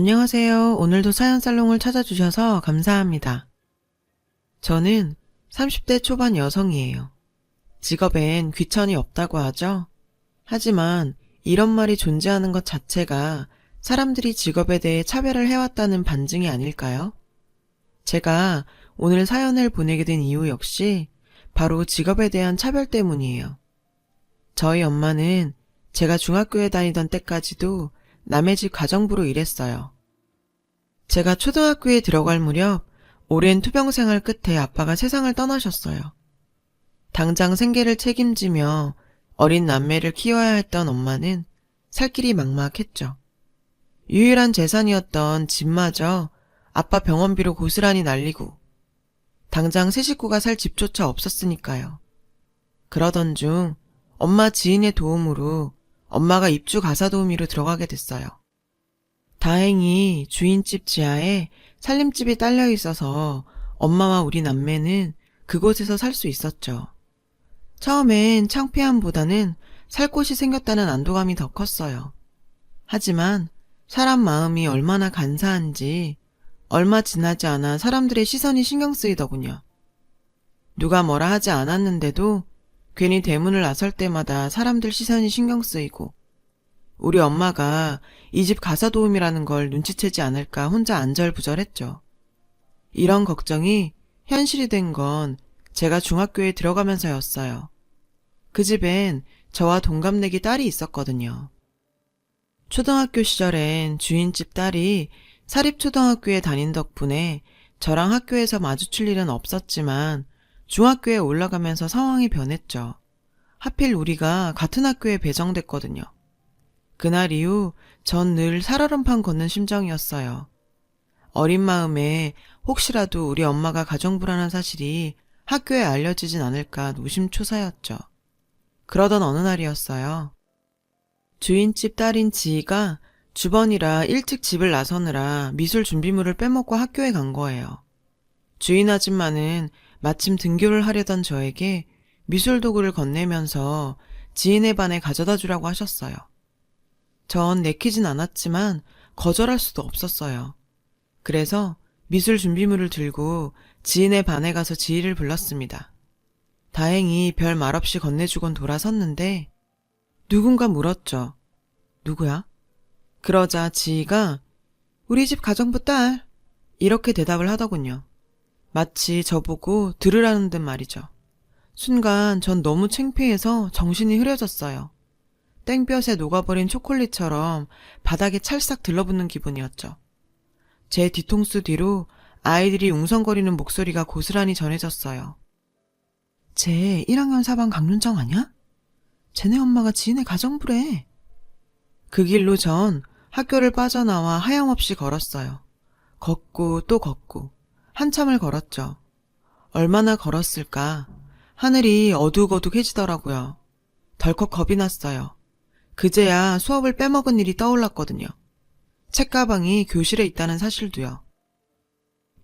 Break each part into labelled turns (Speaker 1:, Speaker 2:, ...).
Speaker 1: 안녕하세요. 오늘도 사연살롱을 찾아주셔서 감사합니다. 저는 30대 초반 여성이에요. 직업엔 귀천이 없다고 하죠. 하지만 이런 말이 존재하는 것 자체가 사람들이 직업에 대해 차별을 해왔다는 반증이 아닐까요? 제가 오늘 사연을 보내게 된 이유 역시 바로 직업에 대한 차별 때문이에요. 저희 엄마는 제가 중학교에 다니던 때까지도 남의 집 가정부로 일했어요. 제가 초등학교에 들어갈 무렵 오랜 투병 생활 끝에 아빠가 세상을 떠나셨어요. 당장 생계를 책임지며 어린 남매를 키워야 했던 엄마는 살 길이 막막했죠. 유일한 재산이었던 집마저 아빠 병원비로 고스란히 날리고 당장 새 식구가 살 집조차 없었으니까요. 그러던 중 엄마 지인의 도움으로 엄마가 입주 가사 도우미로 들어가게 됐어요. 다행히 주인집 지하에 살림집이 딸려 있어서 엄마와 우리 남매는 그곳에서 살 수 있었죠. 처음엔 창피함보다는 살 곳이 생겼다는 안도감이 더 컸어요. 하지만 사람 마음이 얼마나 간사한지 얼마 지나지 않아 사람들의 시선이 신경 쓰이더군요. 누가 뭐라 하지 않았는데도 괜히 대문을 나설 때마다 사람들 시선이 신경 쓰이고 우리 엄마가 이 집 가사 도우미라는 걸 눈치채지 않을까 혼자 안절부절했죠. 이런 걱정이 현실이 된 건 제가 중학교에 들어가면서였어요. 그 집엔 저와 동갑내기 딸이 있었거든요. 초등학교 시절엔 주인집 딸이 사립초등학교에 다닌 덕분에 저랑 학교에서 마주칠 일은 없었지만 중학교에 올라가면서 상황이 변했죠. 하필 우리가 같은 학교에 배정됐거든요. 그날 이후 전 늘 살얼음판 걷는 심정이었어요. 어린 마음에 혹시라도 우리 엄마가 가정불안한 사실이 학교에 알려지진 않을까 노심초사였죠. 그러던 어느 날이었어요. 주인집 딸인 지희가 주번이라 일찍 집을 나서느라 미술 준비물을 빼먹고 학교에 간 거예요. 주인 아줌마는 마침 등교를 하려던 저에게 미술 도구를 건네면서 지인의 반에 가져다 주라고 하셨어요. 전 내키진 않았지만 거절할 수도 없었어요. 그래서 미술 준비물을 들고 지인의 반에 가서 지희를 불렀습니다. 다행히 별 말 없이 건네주곤 돌아섰는데 누군가 물었죠. 누구야? 그러자 지희가 우리 집 가정부 딸 이렇게 대답을 하더군요. 마치 저보고 들으라는 듯 말이죠. 순간 전 너무 창피해서 정신이 흐려졌어요. 땡볕에 녹아버린 초콜릿처럼 바닥에 찰싹 들러붙는 기분이었죠. 제 뒤통수 뒤로 아이들이 웅성거리는 목소리가 고스란히 전해졌어요. 쟤 1학년 4반 강윤정 아냐? 쟤네 엄마가 지인의 가정부래. 그 길로 전 학교를 빠져나와 하염없이 걸었어요. 걷고 또 걷고 한참을 걸었죠. 얼마나 걸었을까? 하늘이 어둑어둑해지더라고요. 덜컥 겁이 났어요. 그제야 수업을 빼먹은 일이 떠올랐거든요. 책가방이 교실에 있다는 사실도요.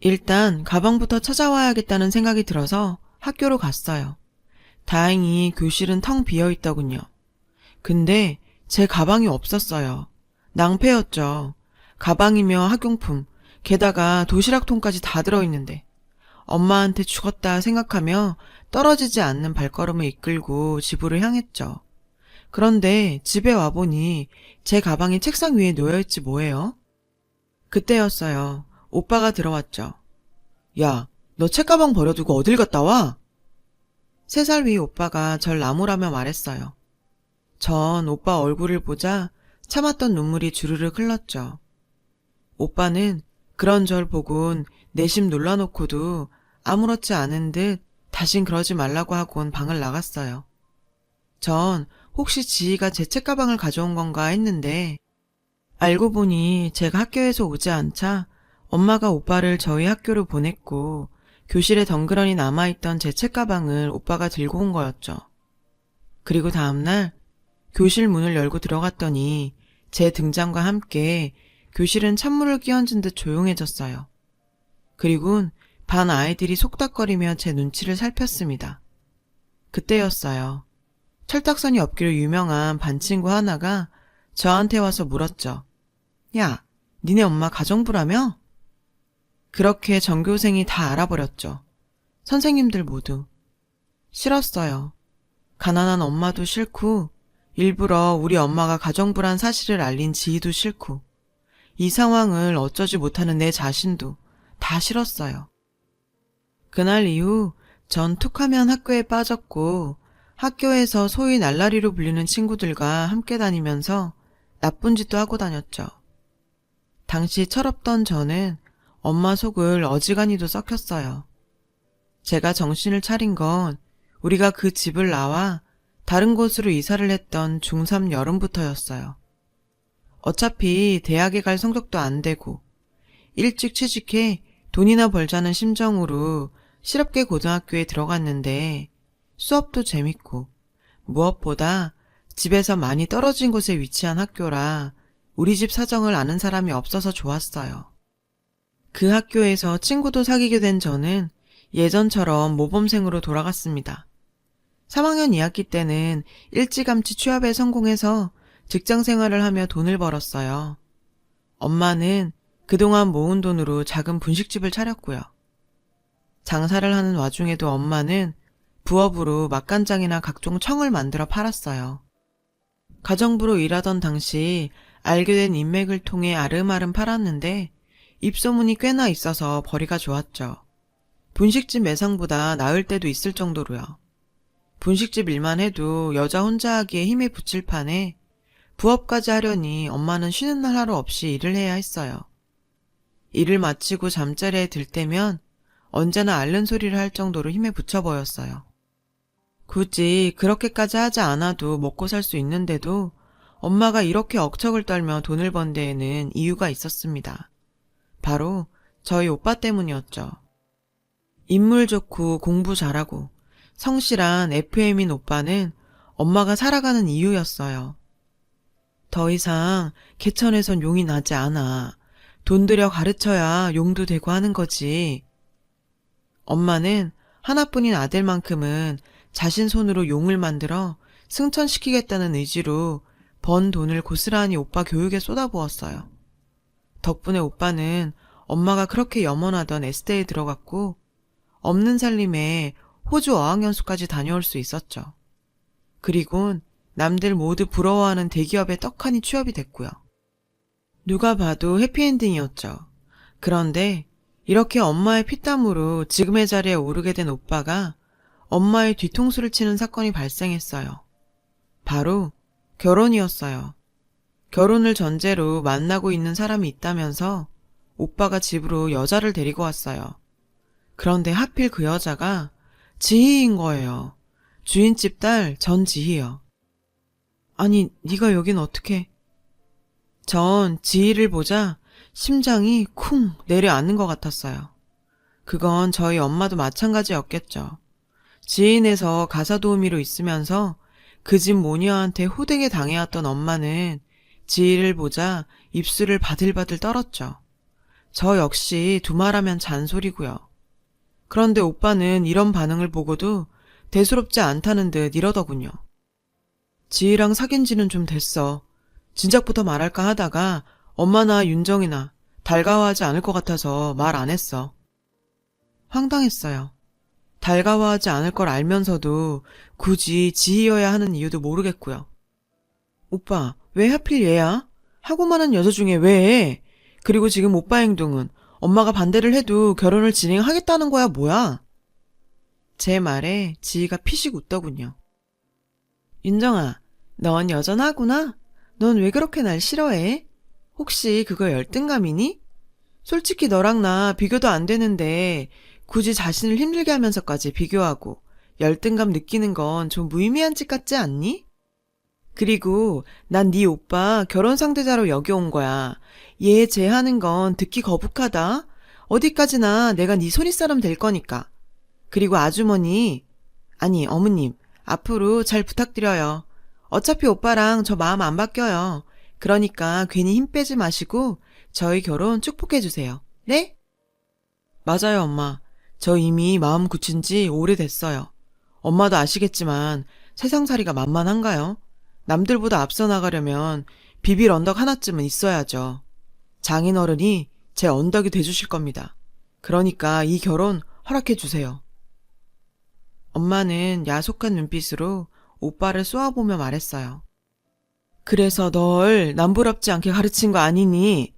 Speaker 1: 일단 가방부터 찾아와야겠다는 생각이 들어서 학교로 갔어요. 다행히 교실은 텅 비어 있더군요. 근데 제 가방이 없었어요. 낭패였죠. 가방이며 학용품, 게다가 도시락통까지 다 들어있는데 엄마한테 죽었다 생각하며 떨어지지 않는 발걸음을 이끌고 집으로 향했죠. 그런데 집에 와보니 제 가방이 책상 위에 놓여있지 뭐예요? 그때였어요. 오빠가 들어왔죠. 야, 너 책가방 버려두고 어딜 갔다 와? 3살 위 오빠가 절 나무라며 말했어요. 전 오빠 얼굴을 보자 참았던 눈물이 주르륵 흘렀죠. 오빠는 그런 절 보곤 내심 놀라놓고도 아무렇지 않은 듯 다신 그러지 말라고 하곤 방을 나갔어요. 전 혹시 지희가 제 책가방을 가져온 건가 했는데 알고 보니 제가 학교에서 오지 않자 엄마가 오빠를 저희 학교로 보냈고 교실에 덩그러니 남아있던 제 책가방을 오빠가 들고 온 거였죠. 그리고 다음날 교실 문을 열고 들어갔더니 제 등장과 함께 교실은 찬물을 끼얹은 듯 조용해졌어요. 그리곤 반 아이들이 속닥거리며 제 눈치를 살폈습니다. 그때였어요. 철딱선이 없기로 유명한 반 친구 하나가 저한테 와서 물었죠. 야, 니네 엄마 가정부라며? 그렇게 전교생이 다 알아버렸죠. 선생님들 모두. 싫었어요. 가난한 엄마도 싫고 일부러 우리 엄마가 가정부란 사실을 알린 지희도 싫고 이 상황을 어쩌지 못하는 내 자신도 다 싫었어요. 그날 이후 전 툭하면 학교에 빠졌고 학교에서 소위 날라리로 불리는 친구들과 함께 다니면서 나쁜 짓도 하고 다녔죠. 당시 철없던 저는 엄마 속을 어지간히도 썩혔어요. 제가 정신을 차린 건 우리가 그 집을 나와 다른 곳으로 이사를 했던 중3 여름부터였어요. 어차피 대학에 갈 성적도 안 되고 일찍 취직해 돈이나 벌자는 심정으로 실업계 고등학교에 들어갔는데 수업도 재밌고 무엇보다 집에서 많이 떨어진 곳에 위치한 학교라 우리 집 사정을 아는 사람이 없어서 좋았어요. 그 학교에서 친구도 사귀게 된 저는 예전처럼 모범생으로 돌아갔습니다. 3학년 2학기 때는 일찌감치 취업에 성공해서 직장 생활을 하며 돈을 벌었어요. 엄마는 그동안 모은 돈으로 작은 분식집을 차렸고요. 장사를 하는 와중에도 엄마는 부업으로 맛간장이나 각종 청을 만들어 팔았어요. 가정부로 일하던 당시 알게 된 인맥을 통해 아름아름 팔았는데 입소문이 꽤나 있어서 벌이가 좋았죠. 분식집 매상보다 나을 때도 있을 정도로요. 분식집 일만 해도 여자 혼자 하기에 힘에 부칠 판에 부업까지 하려니 엄마는 쉬는 날 하루 없이 일을 해야 했어요. 일을 마치고 잠자리에 들 때면 언제나 앓는 소리를 할 정도로 힘에 부쳐 보였어요. 굳이 그렇게까지 하지 않아도 먹고 살 수 있는데도 엄마가 이렇게 억척을 떨며 돈을 번 데에는 이유가 있었습니다. 바로 저희 오빠 때문이었죠. 인물 좋고 공부 잘하고 성실한 FM인 오빠는 엄마가 살아가는 이유였어요. 더 이상 개천에선 용이 나지 않아. 돈 들여 가르쳐야 용도 되고 하는 거지. 엄마는 하나뿐인 아들만큼은 자신 손으로 용을 만들어 승천시키겠다는 의지로 번 돈을 고스란히 오빠 교육에 쏟아부었어요. 덕분에 오빠는 엄마가 그렇게 염원하던 S대에 들어갔고 없는 살림에 호주 어학연수까지 다녀올 수 있었죠. 그리곤 남들 모두 부러워하는 대기업에 떡하니 취업이 됐고요. 누가 봐도 해피엔딩이었죠. 그런데 이렇게 엄마의 피땀으로 지금의 자리에 오르게 된 오빠가 엄마의 뒤통수를 치는 사건이 발생했어요. 바로 결혼이었어요. 결혼을 전제로 만나고 있는 사람이 있다면서 오빠가 집으로 여자를 데리고 왔어요. 그런데 하필 그 여자가 지희인 거예요. 주인집 딸 전지희요. 아니, 네가 여긴 어떻게? 전 지희를 보자 심장이 쿵 내려앉는 것 같았어요. 그건 저희 엄마도 마찬가지였겠죠. 지인에서 가사 도우미로 있으면서 그 집 모녀한테 호되게 당해왔던 엄마는 지희를 보자 입술을 바들바들 떨었죠. 저 역시 두말하면 잔소리고요. 그런데 오빠는 이런 반응을 보고도 대수롭지 않다는 듯 이러더군요. 지희랑 사귄 지는 좀 됐어. 진작부터 말할까 하다가 엄마나 윤정이나 달가워하지 않을 것 같아서 말 안 했어. 황당했어요. 달가워하지 않을 걸 알면서도 굳이 지희여야 하는 이유도 모르겠고요. 오빠, 왜 하필 얘야? 하고 많은 여자 중에 왜? 그리고 지금 오빠 행동은 엄마가 반대를 해도 결혼을 진행하겠다는 거야 뭐야? 제 말에 지희가 피식 웃더군요. 윤정아, 넌 여전하구나? 넌 왜 그렇게 날 싫어해? 혹시 그거 열등감이니? 솔직히 너랑 나 비교도 안 되는데 굳이 자신을 힘들게 하면서까지 비교하고 열등감 느끼는 건 좀 무의미한 짓 같지 않니? 그리고 난 네 오빠 결혼 상대자로 여겨온 거야. 얘 제하는 건 듣기 거북하다. 어디까지나 내가 네 손윗사람 될 거니까. 그리고 아주머니, 아니 어머님, 앞으로 잘 부탁드려요. 어차피 오빠랑 저 마음 안 바뀌어요. 그러니까 괜히 힘 빼지 마시고 저희 결혼 축복해주세요. 네? 맞아요, 엄마. 저 이미 마음 굳힌 지 오래됐어요. 엄마도 아시겠지만 세상살이가 만만한가요? 남들보다 앞서 나가려면 비빌 언덕 하나쯤은 있어야죠. 장인어른이 제 언덕이 돼주실 겁니다. 그러니까 이 결혼 허락해 주세요. 엄마는 야속한 눈빛으로 오빠를 쏘아보며 말했어요. 그래서 널 남부럽지 않게 가르친 거 아니니?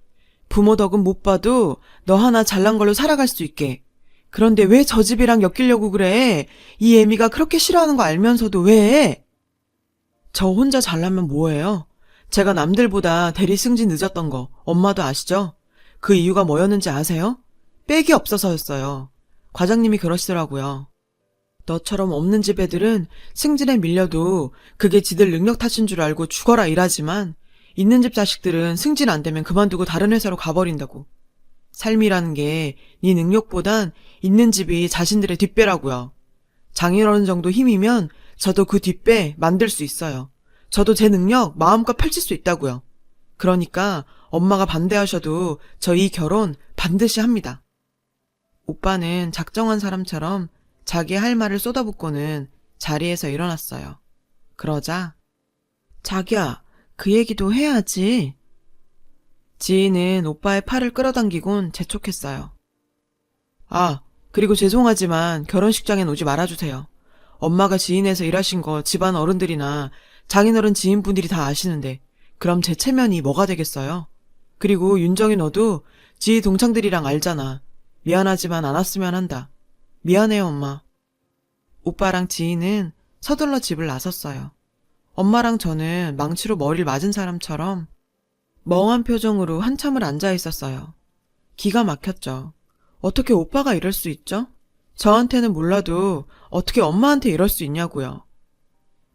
Speaker 1: 부모 덕은 못 봐도 너 하나 잘난 걸로 살아갈 수 있게. 그런데 왜 저 집이랑 엮이려고 그래? 이 애미가 그렇게 싫어하는 거 알면서도 왜? 저 혼자 잘나면 뭐예요? 제가 남들보다 대리 승진 늦었던 거 엄마도 아시죠? 그 이유가 뭐였는지 아세요? 빽이 없어서였어요. 과장님이 그러시더라고요. 너처럼 없는 집 애들은 승진에 밀려도 그게 지들 능력 탓인 줄 알고 죽어라 일하지만 있는 집 자식들은 승진 안 되면 그만두고 다른 회사로 가버린다고. 삶이라는 게 네 능력보단 있는 집이 자신들의 뒷배라고요. 장인어른 정도 힘이면 저도 그 뒷배 만들 수 있어요. 저도 제 능력 마음껏 펼칠 수 있다고요. 그러니까 엄마가 반대하셔도 저 이 결혼 반드시 합니다. 오빠는 작정한 사람처럼 자기 할 말을 쏟아붓고는 자리에서 일어났어요. 그러자 자기야, 그 얘기도 해야지. 지인은 오빠의 팔을 끌어당기곤 재촉했어요. 아, 그리고 죄송하지만 결혼식장엔 오지 말아주세요. 엄마가 지인에서 일하신 거 집안 어른들이나 장인어른 지인분들이 다 아시는데 그럼 제 체면이 뭐가 되겠어요? 그리고 윤정이 너도 지희 동창들이랑 알잖아. 미안하지만 안 왔으면 한다. 미안해요, 엄마. 오빠랑 지희는 서둘러 집을 나섰어요. 엄마랑 저는 망치로 머리를 맞은 사람처럼 멍한 표정으로 한참을 앉아 있었어요. 기가 막혔죠. 어떻게 오빠가 이럴 수 있죠? 저한테는 몰라도 어떻게 엄마한테 이럴 수 있냐고요.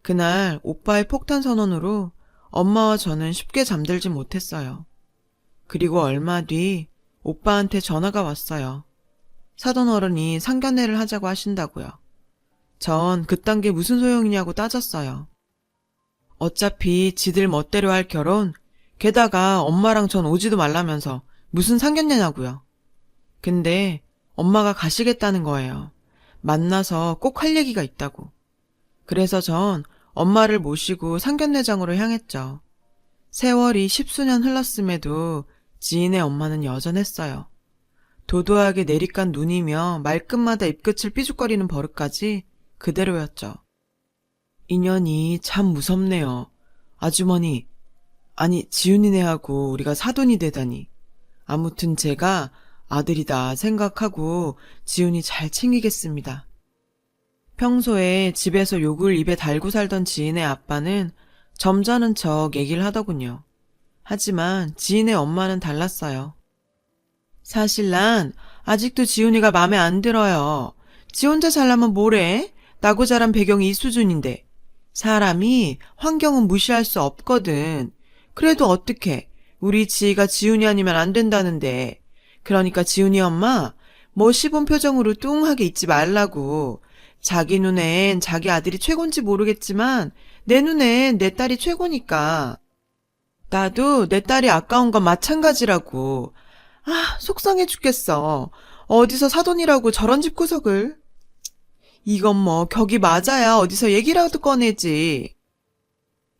Speaker 1: 그날 오빠의 폭탄 선언으로 엄마와 저는 쉽게 잠들지 못했어요. 그리고 얼마 뒤 오빠한테 전화가 왔어요. 사돈 어른이 상견례를 하자고 하신다고요. 전 그딴 게 무슨 소용이냐고 따졌어요. 어차피 지들 멋대로 할 결혼, 게다가 엄마랑 전 오지도 말라면서 무슨 상견례냐고요. 근데 엄마가 가시겠다는 거예요. 만나서 꼭 할 얘기가 있다고. 그래서 전 엄마를 모시고 상견례장으로 향했죠. 세월이 10수년 흘렀음에도 지인의 엄마는 여전했어요. 도도하게 내리깐 눈이며 말끝마다 입끝을 삐죽거리는 버릇까지 그대로였죠. 인연이 참 무섭네요. 아주머니, 아니 지훈이네하고 우리가 사돈이 되다니. 아무튼 제가 아들이다 생각하고 지훈이 잘 챙기겠습니다. 평소에 집에서 욕을 입에 달고 살던 지인의 아빠는 점잖은 척 얘기를 하더군요. 하지만 지인의 엄마는 달랐어요. 사실 난 아직도 지훈이가 맘에 안 들어요. 지 혼자 살려면 뭐래? 나고 자란 배경이 이 수준인데. 사람이 환경은 무시할 수 없거든. 그래도 어떡해. 우리 지희가 지훈이 아니면 안 된다는데. 그러니까 지훈이 엄마 뭐 시본 표정으로 뚱하게 있지 말라고. 자기 눈엔 자기 아들이 최곤지 모르겠지만 내 눈엔 내 딸이 최고니까. 나도 내 딸이 아까운 건 마찬가지라고. 아, 속상해 죽겠어. 어디서 사돈이라고 저런 집구석을. 이건 뭐 격이 맞아야 어디서 얘기라도 꺼내지.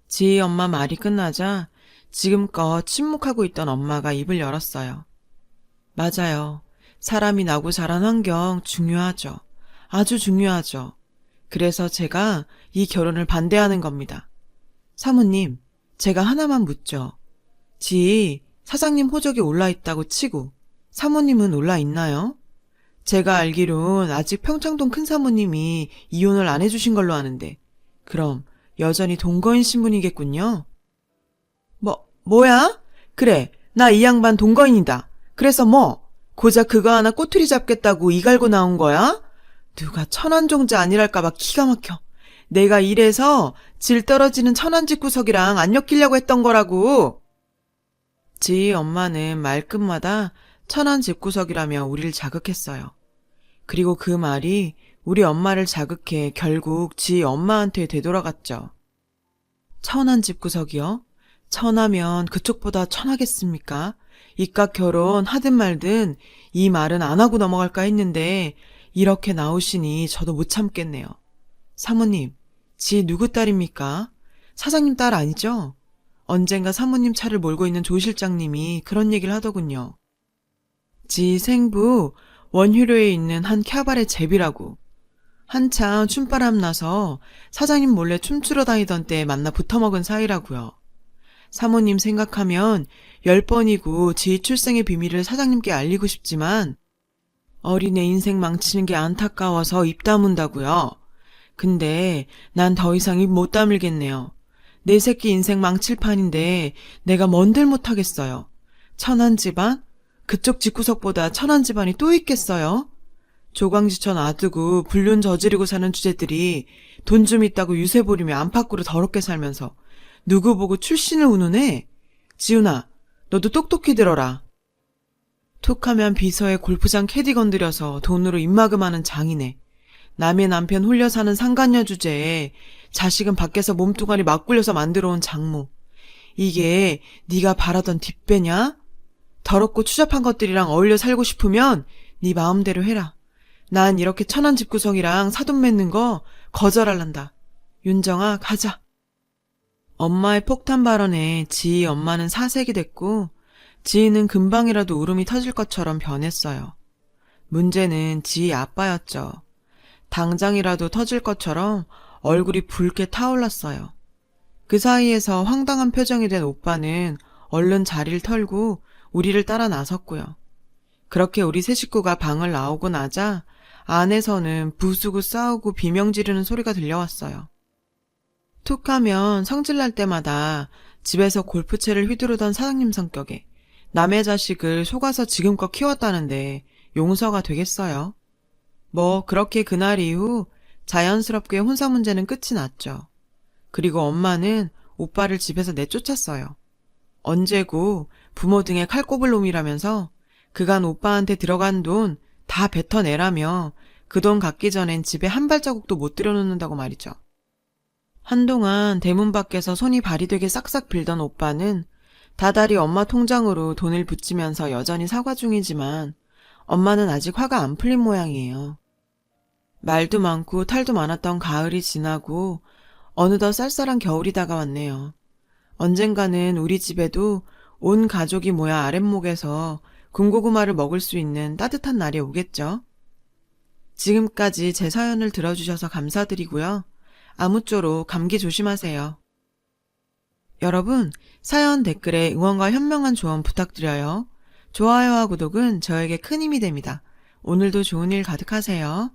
Speaker 1: 지희 엄마 말이 끝나자 지금껏 침묵하고 있던 엄마가 입을 열었어요. 맞아요. 사람이 나고 자란 환경 중요하죠. 아주 중요하죠. 그래서 제가 이 결혼을 반대하는 겁니다. 사모님, 제가 하나만 묻죠. 지희 사장님 호적에 올라있다고 치고 사모님은 올라있나요? 제가 알기론 아직 평창동 큰 사모님이 이혼을 안 해주신 걸로 아는데 그럼 여전히 동거인 신분이겠군요. 뭐야? 그래, 나 이 양반 동거인이다. 그래서 뭐? 고작 그거 하나 꼬투리 잡겠다고 이 갈고 나온 거야? 누가 천안종자 아니랄까봐 기가 막혀. 내가 이래서 질 떨어지는 천안집구석이랑 안 엮이려고 했던 거라고. 지희 엄마는 말끝마다 천안집구석이라며 우리를 자극했어요. 그리고 그 말이 우리 엄마를 자극해 결국 지희 엄마한테 되돌아갔죠. 천안집구석이요? 천하면 그쪽보다 천하겠습니까? 이깟 결혼 하든 말든 이 말은 안 하고 넘어갈까 했는데 이렇게 나오시니 저도 못 참겠네요. 사모님, 지 누구 딸입니까? 사장님 딸 아니죠? 언젠가 사모님 차를 몰고 있는 조 실장님이 그런 얘기를 하더군요. 지 생부 원효로에 있는 한 캬바레 제비라고. 한창 춤바람 나서 사장님 몰래 춤추러 다니던 때 만나 붙어먹은 사이라고요. 사모님 생각하면 10번이고 지 출생의 비밀을 사장님께 알리고 싶지만 어린애 인생 망치는 게 안타까워서 입 다문다고요. 근데 난 더 이상 입 못 다물겠네요. 내 새끼 인생 망칠 판인데 내가 뭔들 못하겠어요. 천안 집안? 그쪽 집구석보다 천안 집안이 또 있겠어요? 조광지천 놔두고 불륜 저지르고 사는 주제들이 돈 좀 있다고 유세 부리며 안팎으로 더럽게 살면서 누구 보고 출신을 운운해? 지훈아, 너도 똑똑히 들어라. 툭하면 비서에 골프장 캐디 건드려서 돈으로 입마금하는 장이네. 남의 남편 홀려 사는 상간녀 주제에 자식은 밖에서 몸뚱아리 막 굴려서 만들어온 장모. 이게 네가 바라던 뒷배냐? 더럽고 추잡한 것들이랑 어울려 살고 싶으면 네 마음대로 해라. 난 이렇게 천한 집구석이랑 사돈 맺는 거 거절할란다. 윤정아, 가자. 엄마의 폭탄 발언에 지희 엄마는 사색이 됐고 지희는 금방이라도 울음이 터질 것처럼 변했어요. 문제는 지희 아빠였죠. 당장이라도 터질 것처럼 얼굴이 붉게 타올랐어요. 그 사이에서 황당한 표정이 된 오빠는 얼른 자리를 털고 우리를 따라 나섰고요. 그렇게 우리 세 식구가 방을 나오고 나자 안에서는 부수고 싸우고 비명 지르는 소리가 들려왔어요. 툭하면 성질날 때마다 집에서 골프채를 휘두르던 사장님 성격에 남의 자식을 속아서 지금껏 키웠다는데 용서가 되겠어요? 뭐 그렇게 그날 이후 자연스럽게 혼사 문제는 끝이 났죠. 그리고 엄마는 오빠를 집에서 내쫓았어요. 언제고 부모 등에 칼 꼽을 놈이라면서 그간 오빠한테 들어간 돈 다 뱉어내라며 그 돈 갚기 전엔 집에 한 발자국도 못 들여놓는다고 말이죠. 한동안 대문 밖에서 손이 발이 되게 싹싹 빌던 오빠는 다달이 엄마 통장으로 돈을 붙이면서 여전히 사과 중이지만 엄마는 아직 화가 안 풀린 모양이에요. 말도 많고 탈도 많았던 가을이 지나고 어느덧 쌀쌀한 겨울이 다가왔네요. 언젠가는 우리 집에도 온 가족이 모여 아랫목에서 군고구마를 먹을 수 있는 따뜻한 날이 오겠죠. 지금까지 제 사연을 들어주셔서 감사드리고요. 아무쪼록 감기 조심하세요. 여러분, 사연 댓글에 응원과 현명한 조언 부탁드려요. 좋아요와 구독은 저에게 큰 힘이 됩니다. 오늘도 좋은 일 가득하세요.